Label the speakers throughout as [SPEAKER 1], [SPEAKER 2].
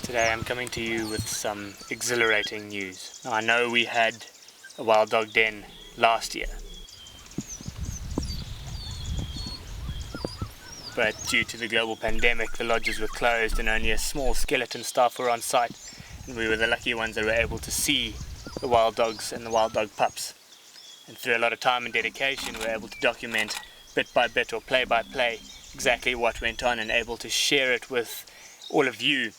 [SPEAKER 1] Today I'm coming to you with some exhilarating news. Now, I know we had a wild dog den last year, but due to the global pandemic the lodges were closed and only a small skeleton staff were on site, and we were the lucky ones that were able to see the wild dogs and the wild dog pups. And through a lot of time and dedication we were able to document bit by bit or play by play exactly what went on and able to share it with all of you.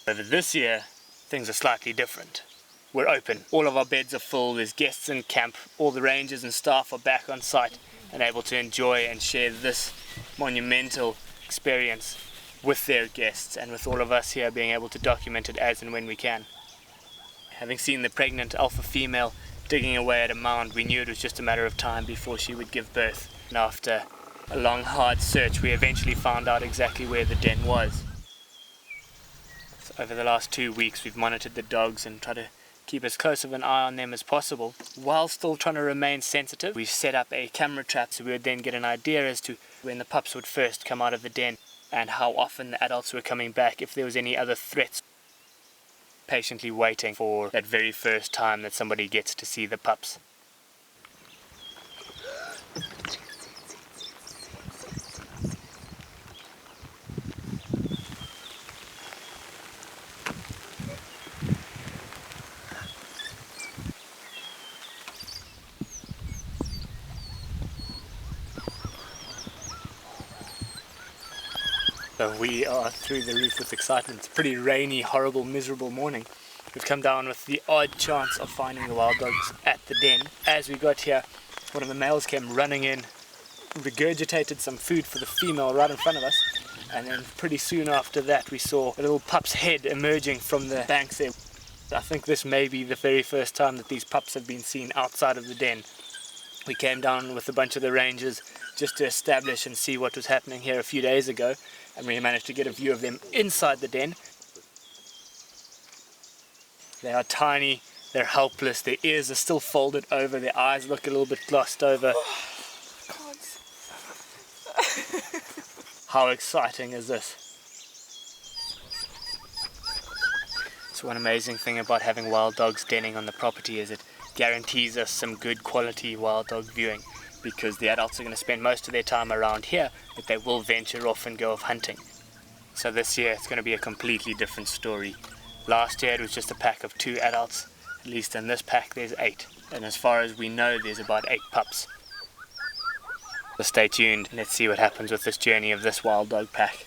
[SPEAKER 1] Over this year, things are slightly different. We're open. All of our beds are full. There's guests in camp. All the rangers and staff are back on site and able to enjoy and share this monumental experience with their guests and with all of us here being able to document it as and when we can. Having seen the pregnant alpha female digging away at a mound, we knew it was just a matter of time before she would give birth. And after a long, hard search, we eventually found out exactly where the den was. Over the last 2 weeks we've monitored the dogs and tried to keep as close of an eye on them as possible while still trying to remain sensitive. We've set up a camera trap so we would then get an idea as to when the pups would first come out of the den and how often the adults were coming back, if there was any other threats. Patiently waiting for that very first time that somebody gets to see the pups. So we are through the roof with excitement. It's a pretty rainy, horrible, miserable morning. We've come down with the odd chance of finding the wild dogs at the den. As we got here, one of the males came running in, regurgitated some food for the female right in front of us, and then pretty soon after that we saw a little pup's head emerging from the banks there. I think this may be the very first time that these pups have been seen outside of the den. We came down with a bunch of the rangers just to establish and see what was happening here a few days ago, and we managed to get a view of them inside the den. They are tiny, they're helpless, their ears are still folded over, their eyes look a little bit glossed over. How exciting is this? So one amazing thing about having wild dogs denning on the property is it guarantees us some good quality wild dog viewing, because the adults are going to spend most of their time around here, but they will venture off and go off hunting. So this year it's going to be a completely different story. Last year it was just a pack of 2 adults. At least in this pack there's 8. And as far as we know there's about 8 pups. So stay tuned and let's see what happens with this journey of this wild dog pack.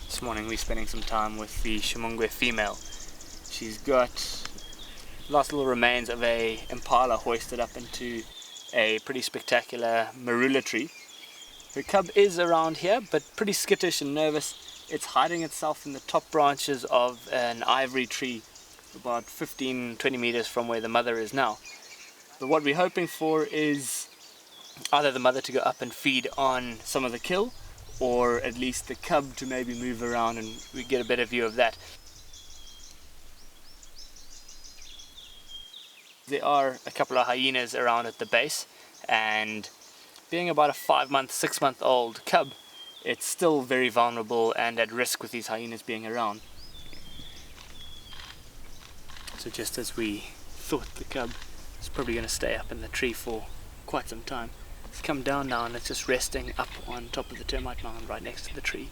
[SPEAKER 1] This morning we're spending some time with the Shimungwe female. She's got last little remains of a impala hoisted up into a pretty spectacular marula tree. Her cub is around here, but pretty skittish and nervous. It's hiding itself in the top branches of an ivory tree about 15-20 meters from where the mother is now. But what we're hoping for is either the mother to go up and feed on some of the kill, or at least the cub to maybe move around and we get a better view of that. There are a couple of hyenas around at the base, and being about a 5-month, 6-month-old cub, it's still very vulnerable and at risk with these hyenas being around. So just as we thought the cub was probably going to stay up in the tree for quite some time, it's come down now and it's just resting up on top of the termite mound right next to the tree.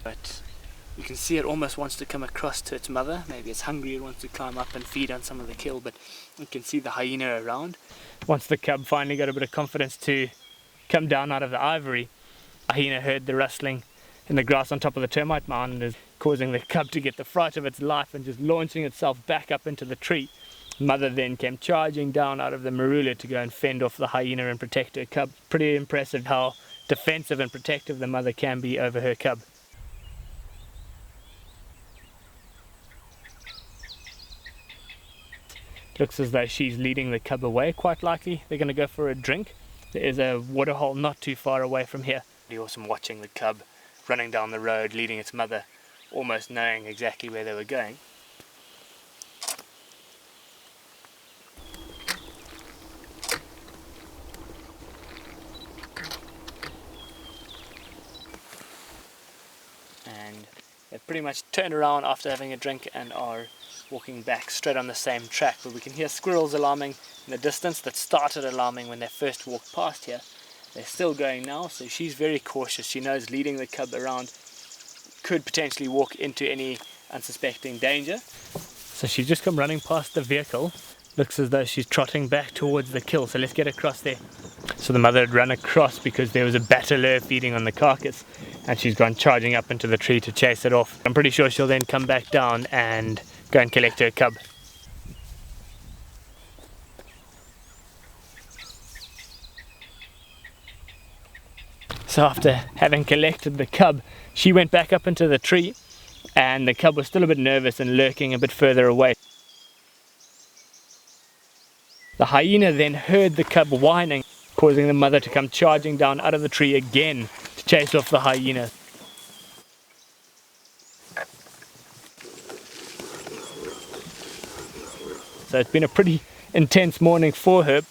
[SPEAKER 1] But you can see it almost wants to come across to its mother. Maybe it's hungry, it wants to climb up and feed on some of the kill, but you can see the hyena around. Once the cub finally got a bit of confidence to come down out of the ivory, the hyena heard the rustling in the grass on top of the termite mound and is causing the cub to get the fright of its life and just launching itself back up into the tree. Mother then came charging down out of the marula to go and fend off the hyena and protect her cub. Pretty impressive how defensive and protective the mother can be over her cub. Looks as though she's leading the cub away. Quite likely they're going to go for a drink. There is a waterhole not too far away from here. Pretty awesome watching the cub running down the road leading its mother almost knowing exactly where they were going. And they've pretty much turned around after having a drink and are walking back straight on the same track, but we can hear squirrels alarming in the distance that started alarming when they first walked past here. They're still going now, so she's very cautious. She knows leading the cub around could potentially walk into any unsuspecting danger. So she's just come running past the vehicle. Looks as though she's trotting back towards the kill, so let's get across there. So the mother had run across because there was a battler feeding on the carcass, and she's gone charging up into the tree to chase it off. I'm pretty sure she'll then come back down and go and collect her cub. So after having collected the cub, she went back up into the tree, and the cub was still a bit nervous and lurking a bit further away. The hyena then heard the cub whining, causing the mother to come charging down out of the tree again to chase off the hyena. So it's been a pretty intense morning for her.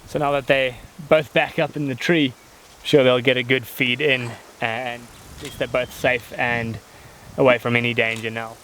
[SPEAKER 1] So now that they're both back up in the tree, I'm sure they'll get a good feed in, and at least they're both safe and away from any danger now.